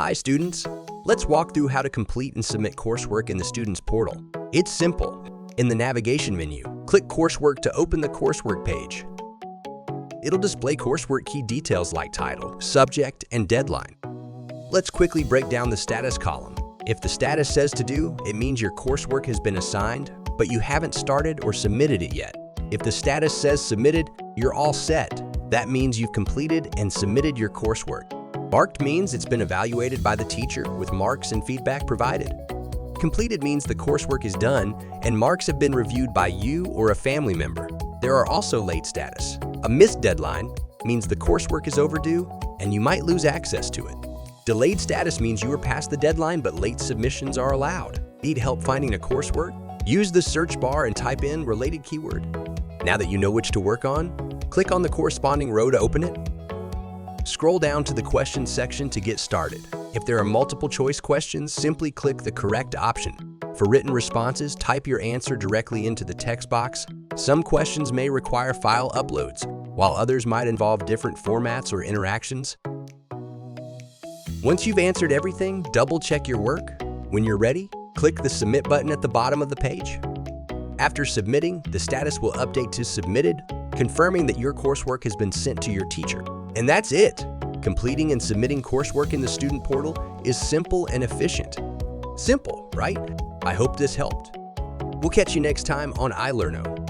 Hi students! Let's walk through how to complete and submit coursework in the Students portal. It's simple. In the navigation menu, click Coursework to open the Coursework page. It'll display coursework key details like title, subject, and deadline. Let's quickly break down the status column. If the status says to do, it means your coursework has been assigned, but you haven't started or submitted it yet. If the status says submitted, you're all set. That means you've completed and submitted your coursework. Marked means it's been evaluated by the teacher with marks and feedback provided. Completed means the coursework is done and marks have been reviewed by you or a family member. There are also late status. A missed deadline means the coursework is overdue and you might lose access to it. Delayed status means you are past the deadline but late submissions are allowed. Need help finding a coursework? Use the search bar and type in related keyword. Now that you know which to work on, click on the corresponding row to open it. Scroll down to the questions section to get started. If there are multiple choice questions, simply click the correct option. For written responses, type your answer directly into the text box. Some questions may require file uploads, while others might involve different formats or interactions. Once you've answered everything, double-check your work. When you're ready, click the Submit button at the bottom of the page. After submitting, the status will update to Submitted, confirming that your coursework has been sent to your teacher. And that's it! Completing and submitting coursework in the student portal is simple and efficient. Simple, right? I hope this helped. We'll catch you next time on ilerno.